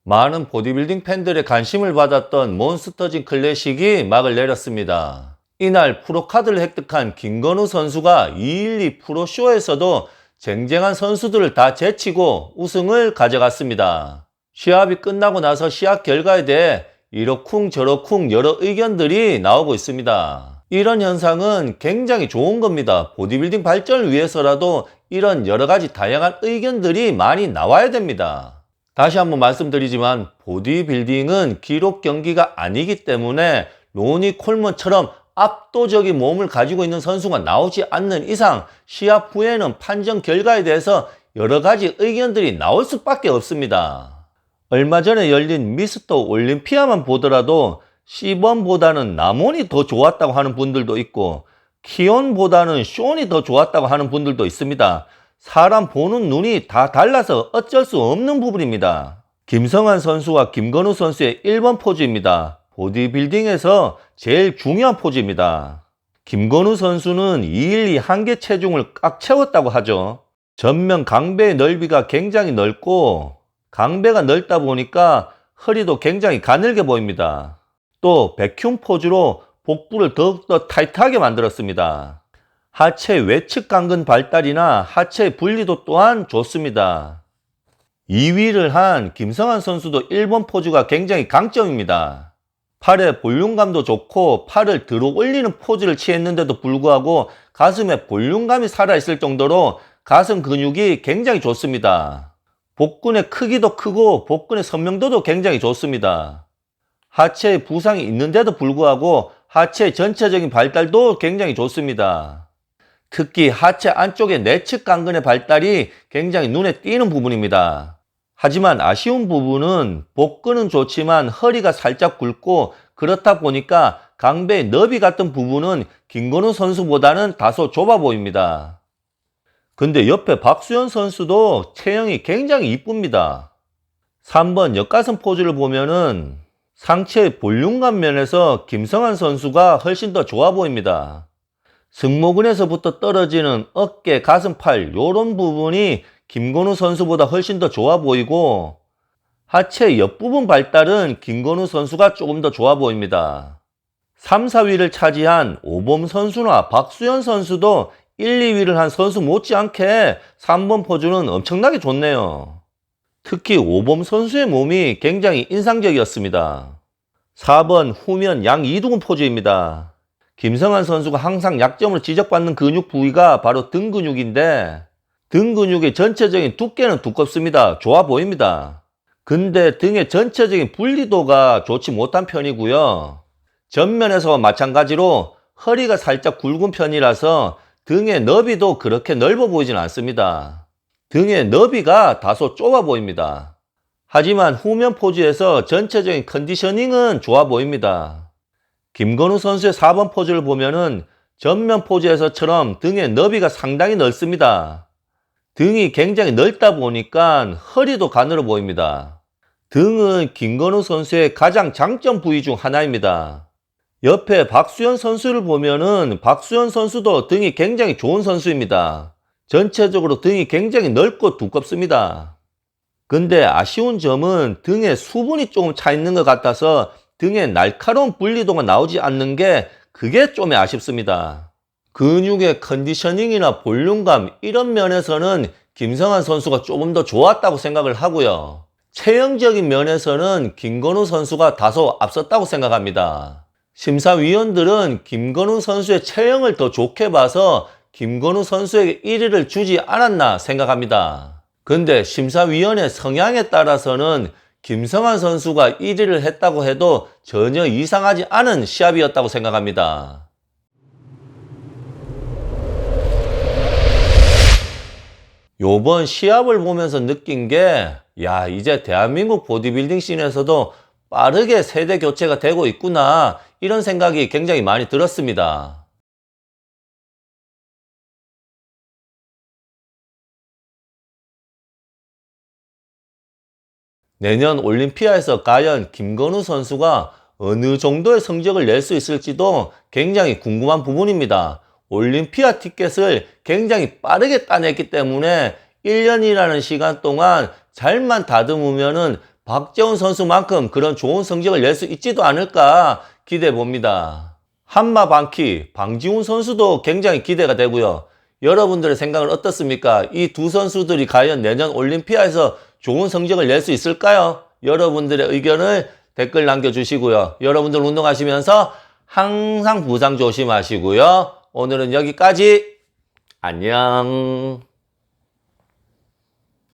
많은 보디빌딩 팬들의 관심을 받았던 몬스터진 클래식이 막을 내렸습니다. 이날 프로카드를 획득한 김건우 선수가 212 프로쇼에서도 쟁쟁한 선수들을 다 제치고 우승을 가져갔습니다. 시합이 끝나고 나서 시합 결과에 대해 이러쿵 저러쿵 여러 의견들이 나오고 있습니다. 이런 현상은 굉장히 좋은 겁니다. 보디빌딩 발전을 위해서라도 이런 여러 가지 다양한 의견들이 많이 나와야 됩니다. 다시 한번 말씀드리지만 보디빌딩은 기록 경기가 아니기 때문에 로니 콜먼처럼 압도적인 몸을 가지고 있는 선수가 나오지 않는 이상 시합 후에는 판정 결과에 대해서 여러 가지 의견들이 나올 수밖에 없습니다. 얼마 전에 열린 미스터 올림피아만 보더라도 시범보다는 남원이 더 좋았다고 하는 분들도 있고 키온보다는 쇼온이 더 좋았다고 하는 분들도 있습니다. 사람 보는 눈이 다 달라서 어쩔 수 없는 부분입니다. 김성환 선수와 김건우 선수의 1번 포즈입니다. 보디빌딩에서 제일 중요한 포즈입니다. 김건우 선수는 212 한계 체중을 꽉 채웠다고 하죠. 전면 강배의 넓이가 굉장히 넓고 강배가 넓다 보니까 허리도 굉장히 가늘게 보입니다. 또 백흉 포즈로 복부를 더욱더 타이트하게 만들었습니다. 하체 외측 강근 발달이나 하체 분리도 또한 좋습니다. 2위를 한 김성환 선수도 1번 포즈가 굉장히 강점입니다. 팔의 볼륨감도 좋고 팔을 들어 올리는 포즈를 취했는데도 불구하고 가슴에 볼륨감이 살아있을 정도로 가슴 근육이 굉장히 좋습니다. 복근의 크기도 크고 복근의 선명도도 굉장히 좋습니다. 하체에 부상이 있는데도 불구하고 하체 전체적인 발달도 굉장히 좋습니다. 특히 하체 안쪽의 내측 강근의 발달이 굉장히 눈에 띄는 부분입니다. 하지만 아쉬운 부분은 복근은 좋지만 허리가 살짝 굵고 그렇다 보니까 강배의 너비 같은 부분은 김건우 선수보다는 다소 좁아 보입니다. 근데 옆에 박수현 선수도 체형이 굉장히 이쁩니다. 3번 옆가슴 포즈를 보면은 상체 볼륨감 면에서 김성환 선수가 훨씬 더 좋아 보입니다. 승모근에서부터 떨어지는 어깨, 가슴팔 요런 부분이 김건우 선수보다 훨씬 더 좋아 보이고 하체 옆부분 발달은 김건우 선수가 조금 더 좋아 보입니다. 3, 4위를 차지한 오범 선수나 박수현 선수도 1, 2위를 한 선수 못지않게 3번 포즈는 엄청나게 좋네요. 특히 오범 선수의 몸이 굉장히 인상적이었습니다. 4번 후면 양 이두근 포즈입니다. 김성환 선수가 항상 약점으로 지적받는 근육 부위가 바로 등 근육인데 등 근육의 전체적인 두께는 두껍습니다. 좋아 보입니다. 근데 등의 전체적인 분리도가 좋지 못한 편이고요. 전면에서와 마찬가지로 허리가 살짝 굵은 편이라서 등의 너비도 그렇게 넓어 보이진 않습니다. 등의 너비가 다소 좁아 보입니다. 하지만 후면 포즈에서 전체적인 컨디셔닝은 좋아 보입니다. 김건우 선수의 4번 포즈를 보면은 전면 포즈에서처럼 등의 너비가 상당히 넓습니다. 등이 굉장히 넓다 보니까 허리도 가늘어 보입니다. 등은 김건우 선수의 가장 장점 부위 중 하나입니다. 옆에 박수현 선수를 보면은 박수현 선수도 등이 굉장히 좋은 선수입니다. 전체적으로 등이 굉장히 넓고 두껍습니다. 근데 아쉬운 점은 등에 수분이 조금 차 있는 것 같아서 등에 날카로운 분리도가 나오지 않는 게 그게 좀 아쉽습니다. 근육의 컨디셔닝이나 볼륨감 이런 면에서는 김성환 선수가 조금 더 좋았다고 생각을 하고요. 체형적인 면에서는 김건우 선수가 다소 앞섰다고 생각합니다. 심사위원들은 김건우 선수의 체형을 더 좋게 봐서 김건우 선수에게 1위를 주지 않았나 생각합니다. 근데 심사위원의 성향에 따라서는 김성환 선수가 1위를 했다고 해도 전혀 이상하지 않은 시합이었다고 생각합니다. 요번 시합을 보면서 느낀 게 이제 대한민국 보디빌딩 씬에서도 빠르게 세대 교체가 되고 있구나 이런 생각이 굉장히 많이 들었습니다. 내년 올림피아에서 과연 김건우 선수가 어느 정도의 성적을 낼 수 있을지도 굉장히 궁금한 부분입니다. 올림피아 티켓을 굉장히 빠르게 따냈기 때문에 1년이라는 시간 동안 잘만 다듬으면은 박재훈 선수만큼 그런 좋은 성적을 낼 수 있지도 않을까 기대해 봅니다. 한마방키 방지훈 선수도 굉장히 기대가 되고요. 여러분들의 생각은 어떻습니까? 이 두 선수들이 과연 내년 올림피아에서 좋은 성적을 낼 수 있을까요? 여러분들의 의견을 댓글 남겨주시고요. 여러분들 운동하시면서 항상 부상 조심하시고요. 오늘은 여기까지. 안녕.